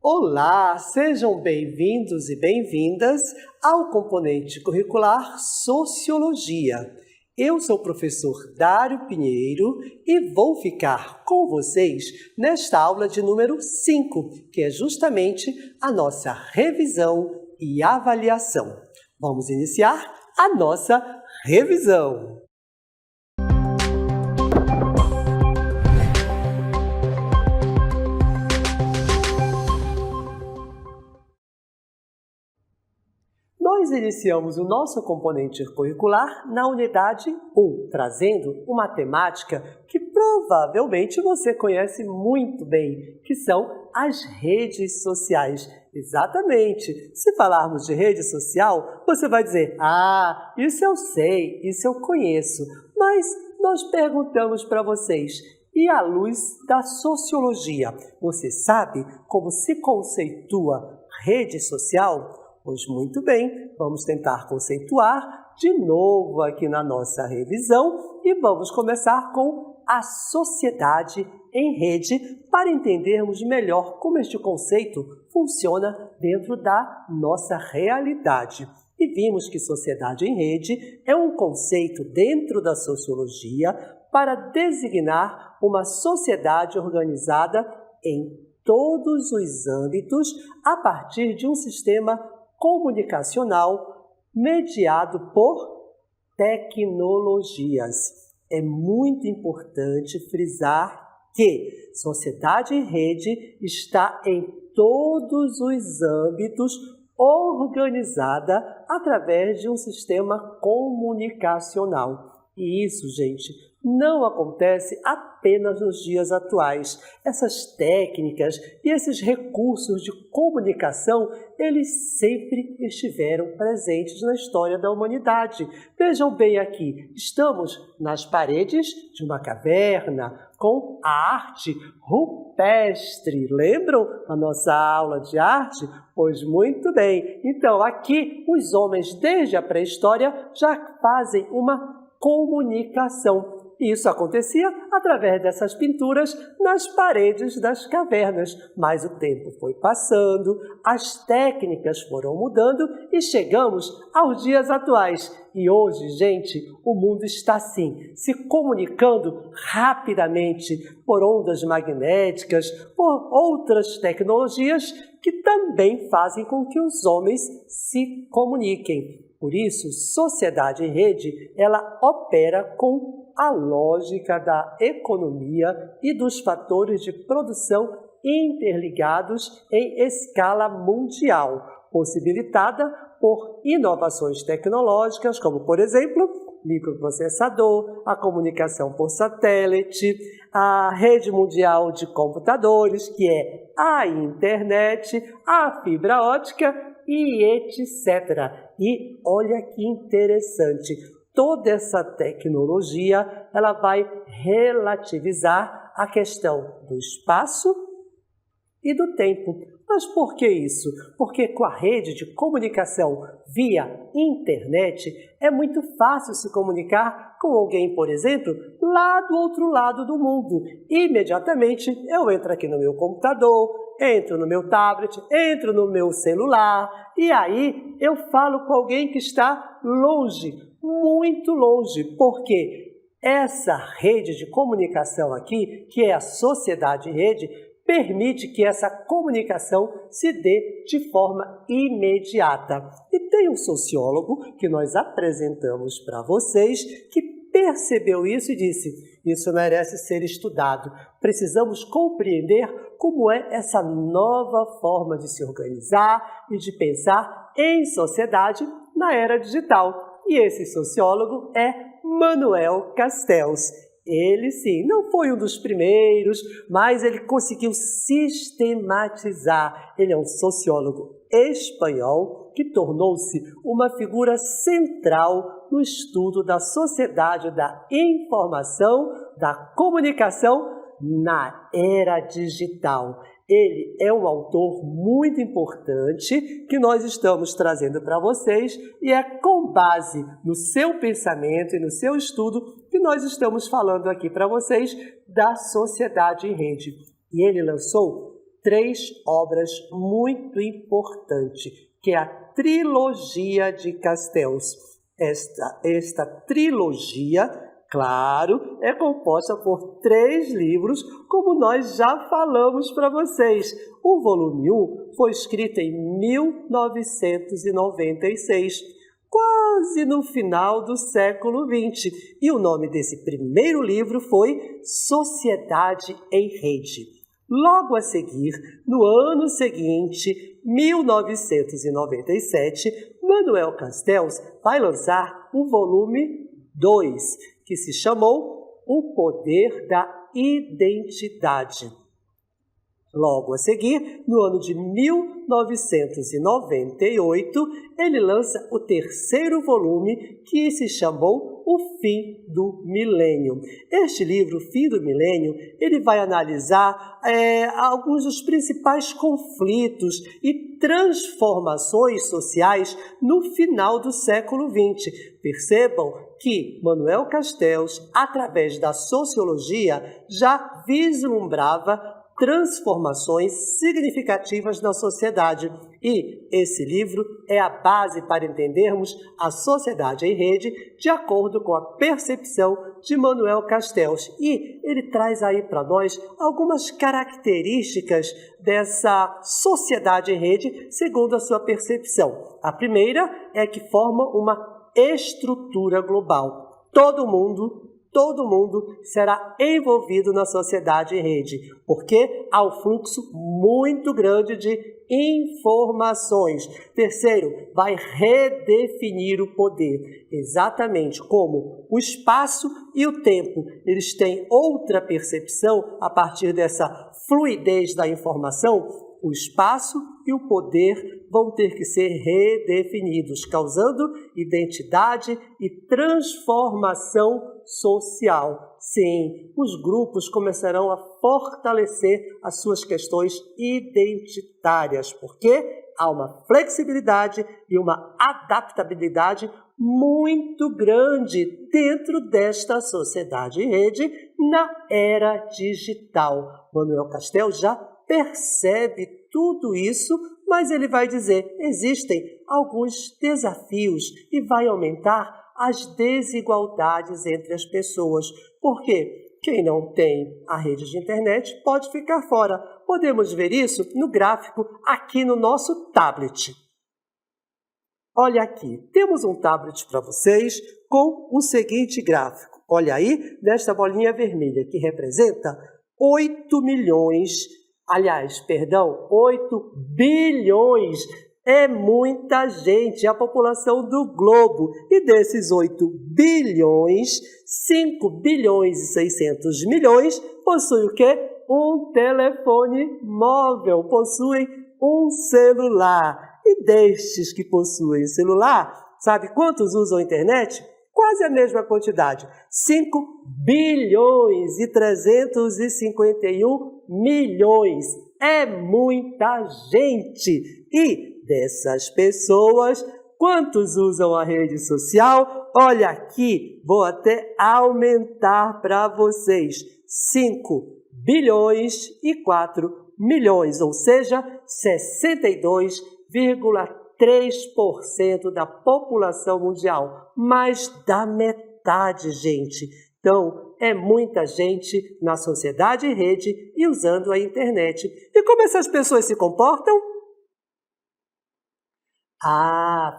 Olá, sejam bem-vindos e bem-vindas ao componente curricular Sociologia. Eu sou o professor Dário Pinheiro e vou ficar com vocês nesta aula de número 5, que é justamente a nossa revisão e avaliação. Vamos iniciar a nossa revisão. Nós iniciamos o nosso componente curricular na unidade 1, trazendo uma temática que provavelmente você conhece muito bem, que são as redes sociais. Exatamente! Se falarmos de rede social, você vai dizer, isso eu sei, isso eu conheço. Mas nós perguntamos para vocês, e à luz da sociologia, você sabe como se conceitua rede social? Pois muito bem, vamos tentar conceituar de novo aqui na nossa revisão e vamos começar com a sociedade em rede para entendermos melhor como este conceito funciona dentro da nossa realidade. E vimos que sociedade em rede é um conceito dentro da sociologia para designar uma sociedade organizada em todos os âmbitos a partir de um sistema comunicacional mediado por tecnologias. É muito importante frisar que sociedade em rede está em todos os âmbitos organizada através de um sistema comunicacional. E isso, gente, não acontece apenas nos dias atuais. Essas técnicas e esses recursos de comunicação, eles sempre estiveram presentes na história da humanidade. Vejam bem aqui, estamos nas paredes de uma caverna com a arte rupestre. Lembram a nossa aula de arte? Pois muito bem. Então, aqui os homens, desde a pré-história, já fazem uma comunicação. Isso acontecia através dessas pinturas nas paredes das cavernas. Mas o tempo foi passando, as técnicas foram mudando e chegamos aos dias atuais. E hoje, gente, o mundo está assim, se comunicando rapidamente por ondas magnéticas, por outras tecnologias que também fazem com que os homens se comuniquem. Por isso, sociedade em rede, ela opera com a lógica da economia e dos fatores de produção interligados em escala mundial, possibilitada por inovações tecnológicas, como, por exemplo, microprocessador, a comunicação por satélite, a rede mundial de computadores, que é a internet, a fibra ótica e etc. E olha que interessante, toda essa tecnologia ela vai relativizar a questão do espaço e do tempo. Mas por que isso? Porque com a rede de comunicação via internet é muito fácil se comunicar com alguém, por exemplo, lá do outro lado do mundo. Imediatamente eu entro aqui no meu computador, entro no meu tablet, entro no meu celular e aí eu falo com alguém que está longe, muito longe, porque essa rede de comunicação aqui, que é a sociedade em rede, permite que essa comunicação se dê de forma imediata. E tem um sociólogo que nós apresentamos para vocês que percebeu isso e disse, isso merece ser estudado. Precisamos compreender como é essa nova forma de se organizar e de pensar em sociedade na era digital. E esse sociólogo é Manuel Castells. Ele, sim, não foi um dos primeiros, mas ele conseguiu sistematizar. Ele é um sociólogo espanhol que tornou-se uma figura central no estudo da sociedade da informação, da comunicação na era digital. Ele é um autor muito importante que nós estamos trazendo para vocês e é com base no seu pensamento e no seu estudo que nós estamos falando aqui para vocês da sociedade em rede. E ele lançou 3 obras muito importantes, que é a trilogia de Castells. Esta trilogia, claro, é composta por 3 livros, como nós já falamos para vocês. O volume 1 foi escrito em 1996, quase no final do século XX. E o nome desse primeiro livro foi Sociedade em Rede. Logo a seguir, no ano seguinte, 1997, Manuel Castells vai lançar o volume 2, que se chamou O Poder da Identidade. Logo a seguir, no ano de 1998, ele lança o 3º volume, que se chamou O Fim do Milênio. Este livro, O Fim do Milênio, ele vai analisar alguns dos principais conflitos e transformações sociais no final do século XX. Percebam que Manuel Castells, através da sociologia, já vislumbrava transformações significativas na sociedade. E esse livro é a base para entendermos a sociedade em rede de acordo com a percepção de Manuel Castells. E ele traz aí para nós algumas características dessa sociedade em rede segundo a sua percepção. A primeira é que forma uma estrutura global. Todo mundo será envolvido na sociedade em rede, porque há um fluxo muito grande de informações. Terceiro, vai redefinir o poder, exatamente como o espaço e o tempo. Eles têm outra percepção a partir dessa fluidez da informação. O espaço e o poder vão ter que ser redefinidos, causando identidade e transformação social. Sim, os grupos começarão a fortalecer as suas questões identitárias, porque há uma flexibilidade e uma adaptabilidade muito grande dentro desta sociedade em rede na era digital. Manuel Castells já percebe tudo isso, mas ele vai dizer, existem alguns desafios e vai aumentar as desigualdades entre as pessoas. Porque quem não tem a rede de internet pode ficar fora. Podemos ver isso no gráfico aqui no nosso tablet. Olha aqui, temos um tablet para vocês com o seguinte gráfico. Olha aí, nesta bolinha vermelha que representa 8 bilhões. É muita gente, a população do globo. E desses 8 bilhões, 5 bilhões e 600 milhões possuem o quê? Um telefone móvel, possuem um celular. E destes que possuem celular, sabe quantos usam a internet? Quase a mesma quantidade, 5 bilhões e 351 milhões. É muita gente. E dessas pessoas, quantos usam a rede social? Olha aqui, vou até aumentar para vocês. 5 bilhões e 4 milhões, ou seja, 62,3% da população mundial. Mais da metade, gente. Então, é muita gente na sociedade em rede e usando a internet. E como essas pessoas se comportam?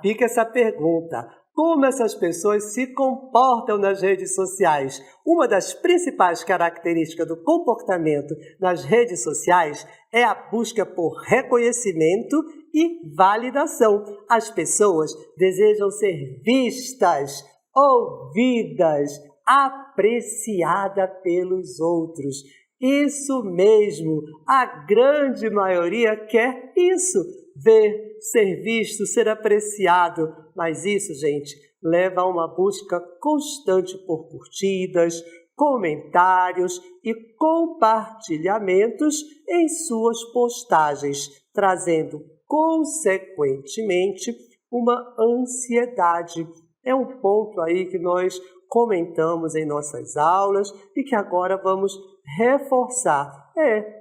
Fica essa pergunta. Como essas pessoas se comportam nas redes sociais? Uma das principais características do comportamento nas redes sociais é a busca por reconhecimento e validação. As pessoas desejam ser vistas, ouvidas, apreciadas pelos outros. Isso mesmo, a grande maioria quer isso, ver, ser visto, ser apreciado. Mas isso, gente, leva a uma busca constante por curtidas, comentários e compartilhamentos em suas postagens, trazendo, consequentemente, uma ansiedade. É um ponto aí que nós comentamos em nossas aulas e que agora vamos reforçar.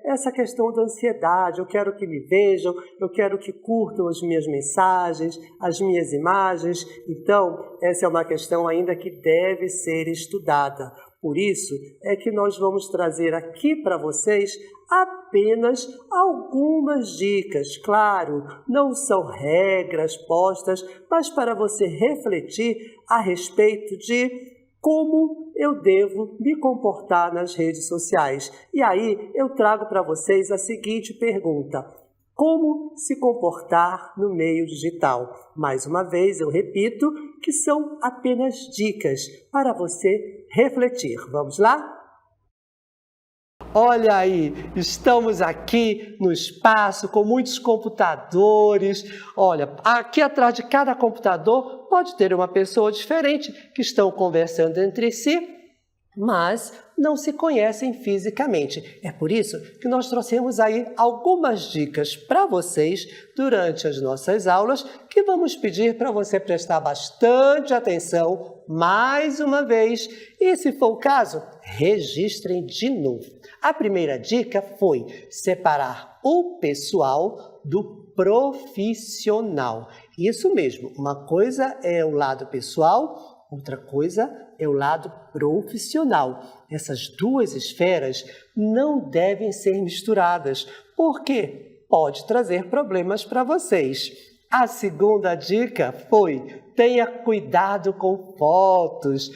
Essa questão da ansiedade, eu quero que me vejam, eu quero que curtam as minhas mensagens, as minhas imagens. Então, essa é uma questão ainda que deve ser estudada. Por isso é que nós vamos trazer aqui para vocês apenas algumas dicas. Claro, não são regras postas, mas para você refletir a respeito de como eu devo me comportar nas redes sociais. E aí eu trago para vocês a seguinte pergunta: como se comportar no meio digital? Mais uma vez eu repito que são apenas dicas para você refletir. Vamos lá? Olha aí, estamos aqui no espaço com muitos computadores. Olha, aqui atrás de cada computador pode ter uma pessoa diferente que estão conversando entre si, mas não se conhecem fisicamente. É por isso que nós trouxemos aí algumas dicas para vocês durante as nossas aulas, que vamos pedir para você prestar bastante atenção mais uma vez. E se for o caso, registrem de novo. A primeira dica foi separar o pessoal do profissional. Isso mesmo, uma coisa é o lado pessoal, outra coisa é o lado profissional. Essas duas esferas não devem ser misturadas, porque pode trazer problemas para vocês. A segunda dica foi: tenha cuidado com fotos.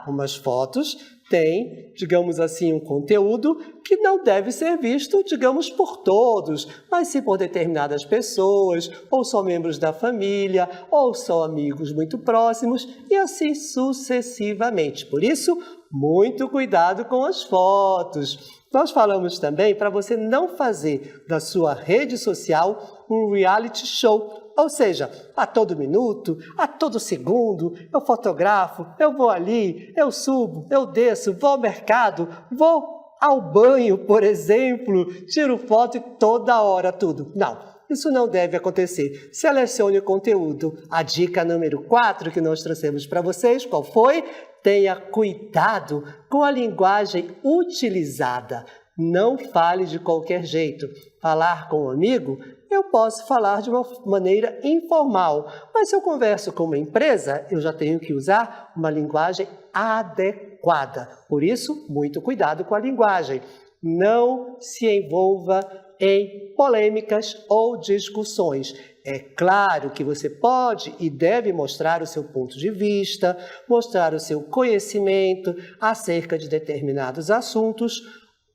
Umas fotos têm, digamos assim, um conteúdo que não deve ser visto, digamos, por todos, mas sim por determinadas pessoas, ou só membros da família, ou só amigos muito próximos, e assim sucessivamente. Por isso, muito cuidado com as fotos. Nós falamos também para você não fazer da sua rede social um reality show. Ou seja, a todo minuto, a todo segundo, eu fotografo, eu vou ali, eu subo, eu desço, vou ao mercado, vou ao banho, por exemplo, tiro foto e toda hora tudo. Não, isso não deve acontecer. Selecione o conteúdo. A dica número 4 que nós trouxemos para vocês, qual foi? Tenha cuidado com a linguagem utilizada. Não fale de qualquer jeito. Falar com um amigo, eu posso falar de uma maneira informal, mas se eu converso com uma empresa, eu já tenho que usar uma linguagem adequada. Por isso, muito cuidado com a linguagem. Não se envolva em polêmicas ou discussões. É claro que você pode e deve mostrar o seu ponto de vista, mostrar o seu conhecimento acerca de determinados assuntos,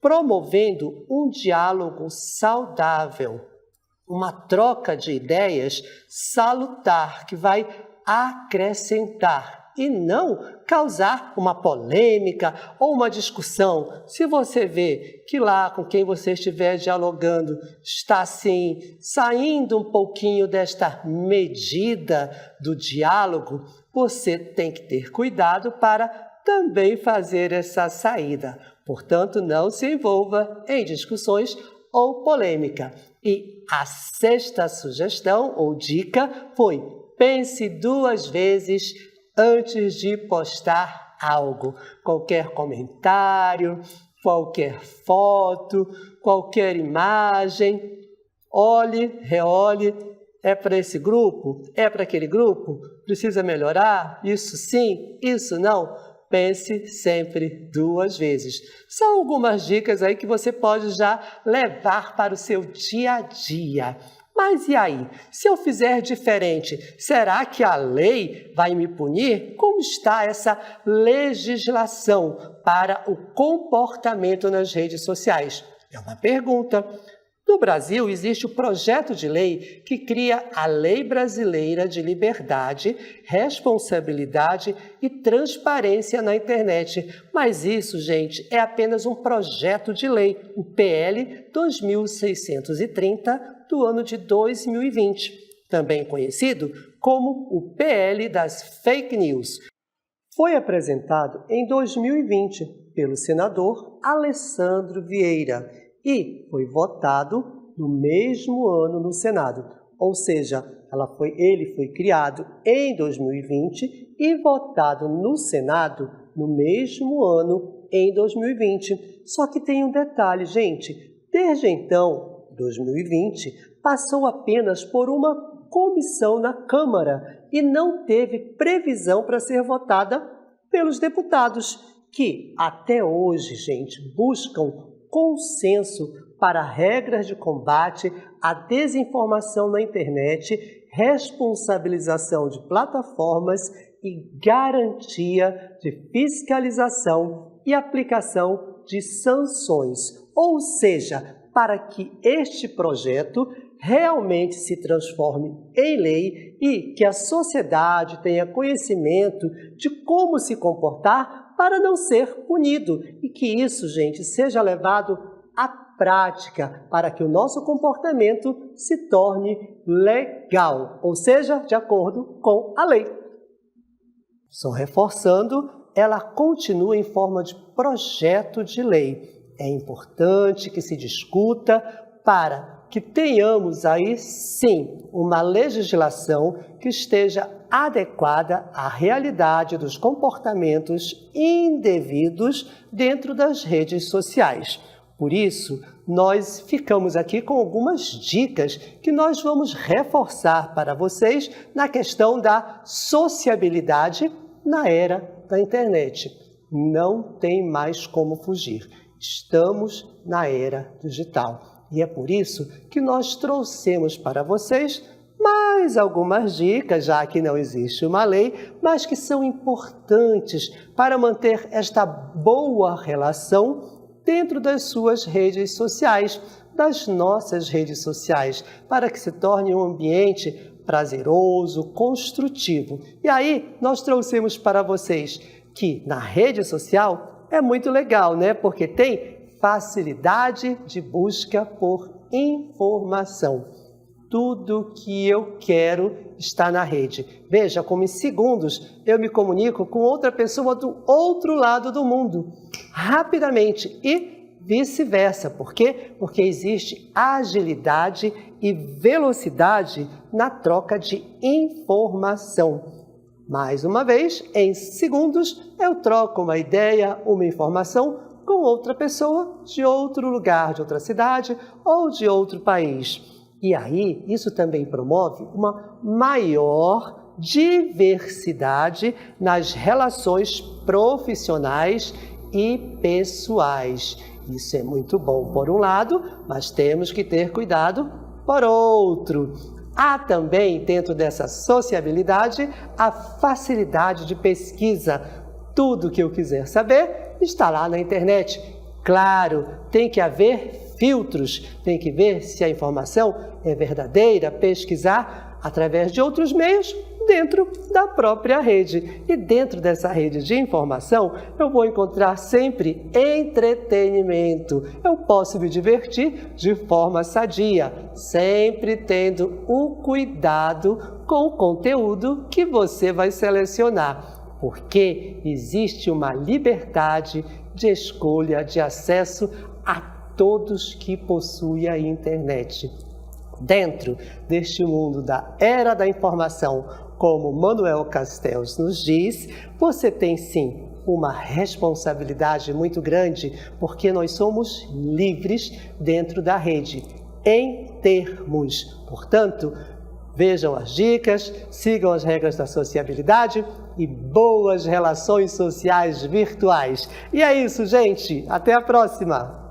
promovendo um diálogo saudável, uma troca de ideias salutar, que vai acrescentar e não causar uma polêmica ou uma discussão. Se você vê que lá com quem você estiver dialogando está assim, saindo um pouquinho desta medida do diálogo, você tem que ter cuidado para também fazer essa saída. Portanto, não se envolva em discussões ou polêmica. E a sexta sugestão ou dica foi: pense 2 vezes antes de postar algo. Qualquer comentário, qualquer foto, qualquer imagem. Olhe, reolhe. É para esse grupo? É para aquele grupo? Precisa melhorar? Isso sim? Isso não? Pense sempre 2 vezes. São algumas dicas aí que você pode já levar para o seu dia a dia. Mas e aí? Se eu fizer diferente, será que a lei vai me punir? Como está essa legislação para o comportamento nas redes sociais? É uma pergunta. No Brasil, existe o projeto de lei que cria a Lei Brasileira de Liberdade, Responsabilidade e Transparência na Internet. Mas isso, gente, é apenas um projeto de lei, o PL 2630 do ano de 2020, também conhecido como o PL das Fake News. Foi apresentado em 2020 pelo senador Alessandro Vieira e foi votado no mesmo ano no Senado. Ou seja, ele foi criado em 2020 e votado no Senado no mesmo ano em 2020. Só que tem um detalhe, gente. Desde então, 2020, passou apenas por uma comissão na Câmara e não teve previsão para ser votada pelos deputados, que até hoje, gente, buscam consenso para regras de combate à desinformação na internet, responsabilização de plataformas e garantia de fiscalização e aplicação de sanções. Ou seja, para que este projeto realmente se transforme em lei e que a sociedade tenha conhecimento de como se comportar para não ser punido. E que isso, gente, seja levado à prática para que o nosso comportamento se torne legal, ou seja, de acordo com a lei. Só reforçando, ela continua em forma de projeto de lei. É importante que se discuta para que tenhamos aí, sim, uma legislação que esteja adequada à realidade dos comportamentos indevidos dentro das redes sociais. Por isso, nós ficamos aqui com algumas dicas que nós vamos reforçar para vocês na questão da sociabilidade na era da internet. Não tem mais como fugir. Estamos na era digital. E é por isso que nós trouxemos para vocês mais algumas dicas, já que não existe uma lei, mas que são importantes para manter esta boa relação dentro das suas redes sociais, das nossas redes sociais, para que se torne um ambiente prazeroso, construtivo. E aí, nós trouxemos para vocês que na rede social é muito legal, né? Porque tem facilidade de busca por informação. Tudo que eu quero está na rede. Veja como em segundos eu me comunico com outra pessoa do outro lado do mundo, rapidamente, e vice-versa. Por quê? Porque existe agilidade e velocidade na troca de informação. Mais uma vez, em segundos, eu troco uma ideia, uma informação com outra pessoa de outro lugar, de outra cidade ou de outro país. E aí, isso também promove uma maior diversidade nas relações profissionais e pessoais. Isso é muito bom por um lado, mas temos que ter cuidado por outro. Há também, dentro dessa sociabilidade, a facilidade de pesquisa. Tudo que eu quiser saber está lá na internet. Claro, tem que haver filtros, tem que ver se a informação é verdadeira, pesquisar através de outros meios dentro da própria rede. E dentro dessa rede de informação, eu vou encontrar sempre entretenimento. Eu posso me divertir de forma sadia, sempre tendo um cuidado com o conteúdo que você vai selecionar, porque existe uma liberdade de escolha, de acesso a todos que possuem a internet. Dentro deste mundo da era da informação, como Manuel Castells nos diz, você tem sim uma responsabilidade muito grande, porque nós somos livres dentro da rede, em termos. Portanto, vejam as dicas, sigam as regras da sociabilidade e boas relações sociais virtuais. E é isso, gente. Até a próxima!